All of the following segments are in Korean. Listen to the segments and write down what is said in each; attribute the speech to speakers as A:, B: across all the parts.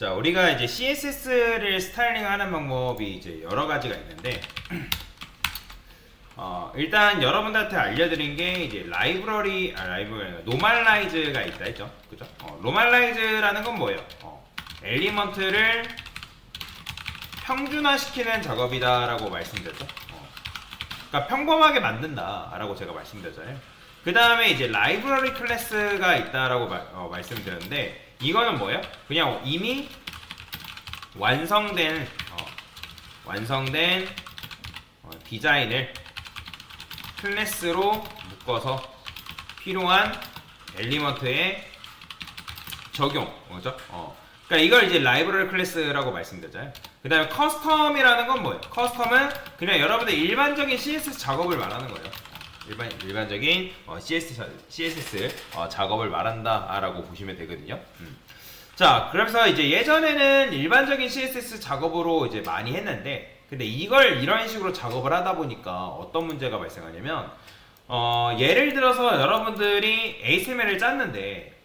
A: 자, 우리가 이제 CSS를 스타일링하는 방법이 이제 여러 가지가 있는데, 일단 여러분들한테 알려드린 게 이제 라이브러리 노멀라이즈가 있다 했죠, 그죠? 노멀라이즈라는 건 뭐예요? 엘리먼트를 평준화시키는 작업이다라고 말씀드렸죠. 그러니까 평범하게 만든다라고 제가 말씀드렸잖아요. 그 다음에 이제 라이브러리 클래스가 있다라고 말씀드렸는데, 이거는 뭐예요? 그냥 이미 완성된 디자인을 클래스로 묶어서 필요한 엘리먼트에 적용, 그죠? 그러니까 이걸 이제 라이브러리 클래스라고 말씀드렸잖아요. 그 다음에 커스텀이라는 건 뭐예요? 커스텀은 그냥 여러분들 일반적인 CSS 작업을 말하는 거예요. 일반적인 CSS 작업을 말한다라고 보시면 되거든요. 자, 그래서 이제 예전에는 일반적인 CSS 작업으로 이제 많이 했는데, 근데 이걸 이런 식으로 작업을 하다 보니까 어떤 문제가 발생하냐면, 예를 들어서 여러분들이 HTML을 짰는데,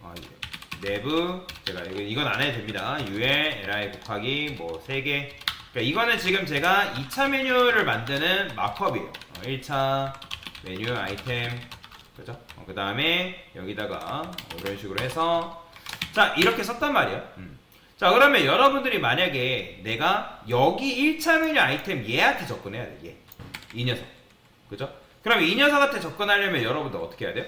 A: 내부 제가 이건 안 해도 됩니다. UL, li 곱하기 뭐 3개. 그러니까 이거는 지금 제가 2차 메뉴를 만드는 마크업이에요. 1차 메뉴 아이템, 그죠? 그 다음에 여기다가 이런 식으로 해서 자, 이렇게 썼단 말이에요. 자, 그러면 여러분들이 만약에 내가 여기 1차 메뉴 아이템 얘한테 접근해야 돼. 얘. 이 녀석. 그죠? 그럼 이 녀석한테 접근하려면 여러분들 어떻게 해야 돼요?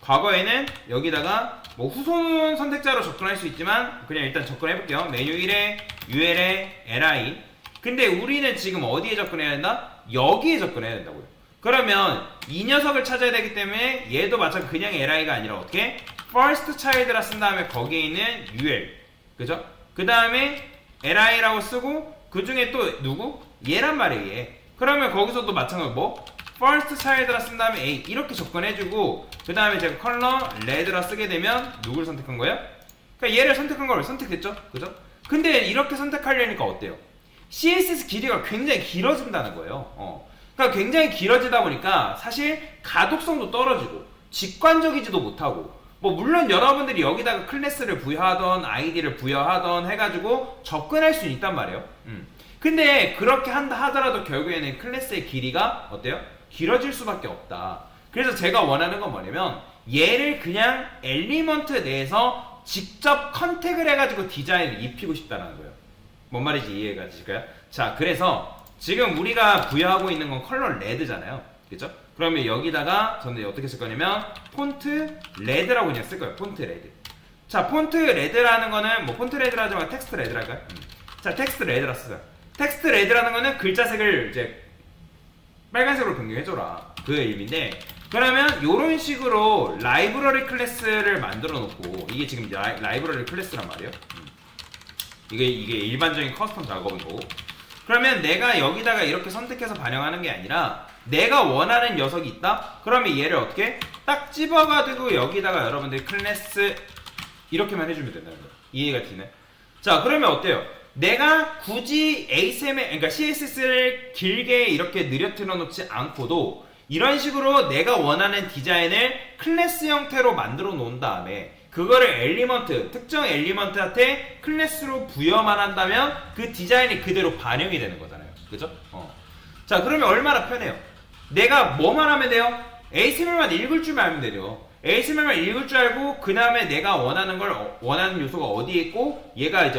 A: 과거에는 여기다가 뭐 후손 선택자로 접근할 수 있지만 그냥 일단 접근해 볼게요. 메뉴 1에 UL에 li. 근데 우리는 지금 어디에 접근해야 된다? 여기에 접근해야 된다고요. 그러면 이 녀석을 찾아야 되기 때문에 얘도 마찬가지 그냥 li가 아니라 어떻게? first child라 쓴 다음에 거기에 있는 ul, 그죠? 그 다음에 li라고 쓰고 그 중에 또 누구? 얘란 말이에요. 얘. 그러면 거기서도 마찬가지로 뭐? first child라 쓴 다음에 a 이렇게 접근해주고 그 다음에 제가 컬러 red라 쓰게 되면 누구를 선택한 거예요? 그러니까 얘를 선택한 걸 선택했죠, 그죠? 근데 이렇게 선택하려니까 어때요? CSS 길이가 굉장히 길어진다는 거예요. 그러니까 굉장히 길어지다 보니까 사실 가독성도 떨어지고 직관적이지도 못하고, 뭐 물론 여러분들이 여기다가 클래스를 부여하던 아이디를 부여하던 해가지고 접근할 수 있단 말이에요. 근데 그렇게 한다 하더라도 결국에는 클래스의 길이가 어때요? 길어질 수밖에 없다. 그래서 제가 원하는 건 뭐냐면 얘를 그냥 엘리먼트 내에서 직접 컨택을 해가지고 디자인을 입히고 싶다는 거예요. 뭔 말인지 이해가 되실까요? 자, 그래서 지금 우리가 부여하고 있는 건 컬러 레드잖아요. 그죠? 그러면 여기다가 저는 어떻게 쓸 거냐면 폰트 레드라고 그냥 쓸 거예요. 폰트 레드. 자, 폰트 레드라는 거는 뭐 폰트 레드라 하지 말고 텍스트 레드랄까요? 자, 텍스트 레드라 쓰자. 텍스트 레드라는 거는 글자색을 이제 빨간색으로 변경해줘라. 그 의미인데, 그러면 이런 식으로 라이브러리 클래스를 만들어 놓고, 이게 지금 라이브러리 클래스란 말이에요. 이게 일반적인 커스텀 작업인 거고. 그러면 내가 여기다가 이렇게 선택해서 반영하는 게 아니라 내가 원하는 녀석이 있다? 그러면 얘를 어떻게? 딱 집어가지고 여기다가 여러분들이 클래스 이렇게만 해주면 된다는 거예요. 이해가 되나요? 자, 그러면 어때요? 내가 굳이 HTML, 그러니까 CSS를 길게 이렇게 느려뜨려 놓지 않고도 이런 식으로 내가 원하는 디자인을 클래스 형태로 만들어 놓은 다음에 그거를 엘리먼트, 특정 엘리먼트한테 클래스로 부여만 한다면 그 디자인이 그대로 반영이 되는 거잖아요. 그죠? 자, 그러면 얼마나 편해요? 내가 뭐만 하면 돼요? HTML만 읽을 줄만 알면 되죠. HTML만 읽을 줄 알고 그 다음에 내가 원하는 요소가 어디에 있고 얘가 이제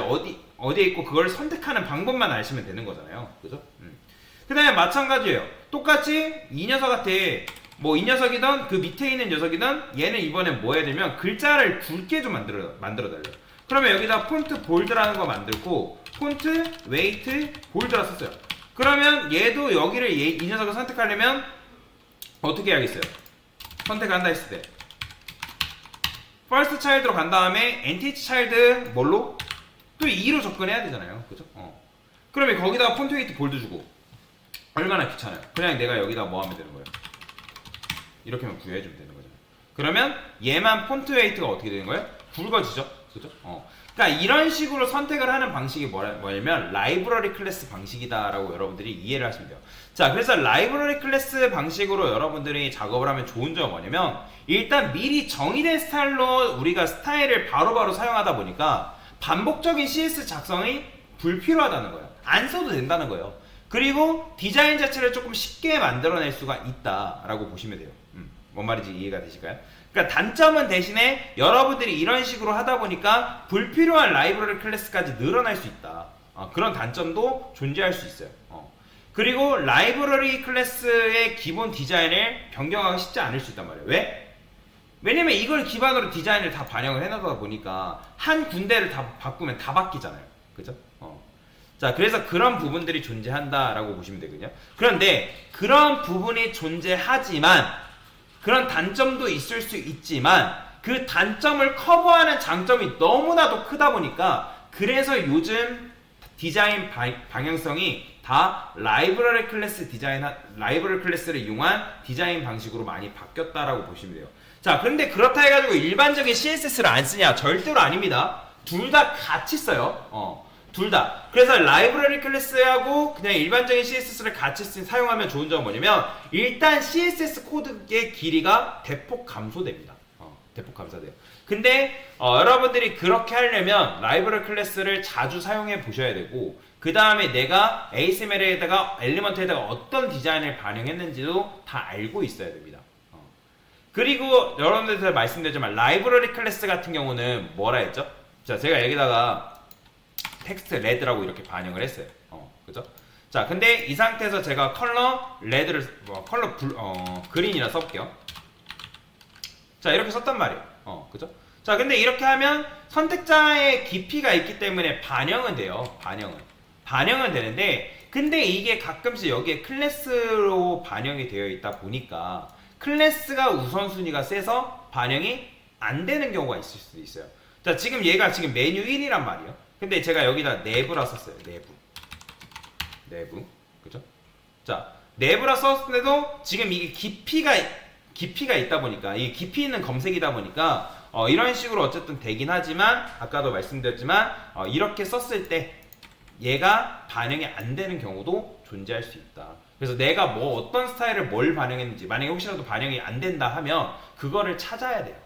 A: 어디에 있고 그걸 선택하는 방법만 아시면 되는 거잖아요. 그죠? 그 다음에 마찬가지예요. 똑같이 이 녀석한테 뭐 이 녀석이든 그 밑에 있는 녀석이든 얘는 이번에 뭐 해야 되면 글자를 굵게 좀 만들어 달래요. 그러면 여기다 폰트 볼드라는 거 만들고 폰트 웨이트 볼드라 썼어요. 그러면 얘도 여기를 이 녀석을 선택하려면 어떻게 해야겠어요? 선택한다 했을 때 first child로 간 다음에 entity child 뭘로? 또 2로 접근해야 되잖아요. 그죠? 그러면 거기다가 폰트 웨이트 볼드 주고 얼마나 귀찮아요. 그냥 내가 여기다 뭐 하면 되는 거예요? 이렇게만 부여해주면 되는 거잖아요. 그러면 얘만 폰트 웨이트가 어떻게 되는 거예요? 굵어지죠? 그죠? 그러니까 이런 식으로 선택을 하는 방식이 뭐냐면 라이브러리 클래스 방식이다라고 여러분들이 이해를 하시면 돼요. 자, 그래서 라이브러리 클래스 방식으로 여러분들이 작업을 하면 좋은 점은 뭐냐면 일단 미리 정의된 스타일로 우리가 스타일을 바로바로 사용하다 보니까 반복적인 CS 작성이 불필요하다는 거예요. 안 써도 된다는 거예요. 그리고 디자인 자체를 조금 쉽게 만들어낼 수가 있다라고 보시면 돼요. 뭔 말인지 이해가 되실까요? 그러니까 단점은 대신에 여러분들이 이런 식으로 하다 보니까 불필요한 라이브러리 클래스까지 늘어날 수 있다. 그런 단점도 존재할 수 있어요. 그리고 라이브러리 클래스의 기본 디자인을 변경하기 쉽지 않을 수 있단 말이에요. 왜? 왜냐면 이걸 기반으로 디자인을 다 반영을 해놓다 보니까 한 군데를 다 바꾸면 다 바뀌잖아요. 그죠? 자, 그래서 그런 부분들이 존재한다라고 보시면 되거든요. 그런데 그런 부분이 존재하지만 그런 단점도 있을 수 있지만 그 단점을 커버하는 장점이 너무나도 크다 보니까 그래서 요즘 디자인 방향성이 다 라이브러리 클래스를 이용한 디자인 방식으로 많이 바뀌었다라고 보시면 돼요. 자, 그런데 그렇다 해가지고 일반적인 CSS를 안 쓰냐? 절대로 아닙니다. 둘 다 같이 써요. 둘 다. 그래서 라이브러리 클래스하고 그냥 일반적인 CSS를 같이 사용하면 좋은 점은 뭐냐면 일단 CSS 코드의 길이가 대폭 감소됩니다. 대폭 감소돼요. 근데 여러분들이 그렇게 하려면 라이브러리 클래스를 자주 사용해 보셔야 되고 그 다음에 내가 HTML에다가 엘리먼트에다가 어떤 디자인을 반영했는지도 다 알고 있어야 됩니다. 그리고 여러분들한테 말씀드렸지만 라이브러리 클래스 같은 경우는 뭐라 했죠? 자, 제가 여기다가 텍스트 레드라고 이렇게 반영을 했어요. 그죠? 자, 근데 이 상태에서 제가 컬러 레드를 그린이라 써볼게요. 자, 이렇게 썼단 말이에요. 그죠? 자, 근데 이렇게 하면 선택자의 깊이가 있기 때문에 반영은 돼요. 반영은 되는데 근데 이게 가끔씩 여기에 클래스로 반영이 되어 있다 보니까 클래스가 우선순위가 세서 반영이 안 되는 경우가 있을 수도 있어요. 자, 지금 얘가 지금 메뉴 1이란 말이에요. 근데 제가 여기다 내부라 썼어요. 내부. 그죠? 자, 내부라 썼는데도 지금 이게 깊이가 있다 보니까 이게 깊이 있는 검색이다 보니까 이런 식으로 어쨌든 되긴 하지만 아까도 말씀드렸지만 이렇게 썼을 때 얘가 반영이 안 되는 경우도 존재할 수 있다. 그래서 내가 뭐 어떤 스타일을 뭘 반영했는지 만약에 혹시라도 반영이 안 된다 하면 그거를 찾아야 돼요.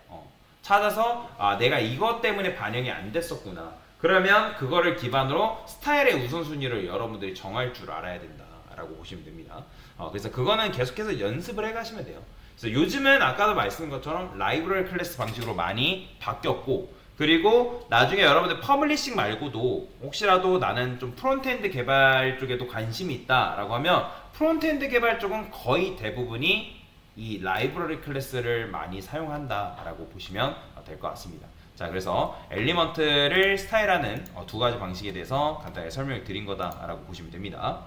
A: 찾아서 내가 이것 때문에 반영이 안 됐었구나. 그러면 그거를 기반으로 스타일의 우선순위를 여러분들이 정할 줄 알아야 된다라고 보시면 됩니다. 그래서 그거는 계속해서 연습을 해가시면 돼요. 그래서 요즘은 아까도 말씀드린 것처럼 라이브러리 클래스 방식으로 많이 바뀌었고 그리고 나중에 여러분들 퍼블리싱 말고도 혹시라도 나는 좀 프론트엔드 개발 쪽에도 관심이 있다라고 하면 프론트엔드 개발 쪽은 거의 대부분이 이 라이브러리 클래스를 많이 사용한다라고 보시면 될 것 같습니다. 자, 그래서 엘리먼트를 스타일하는 두 가지 방식에 대해서 간단하게 설명을 드린 거다라고 보시면 됩니다.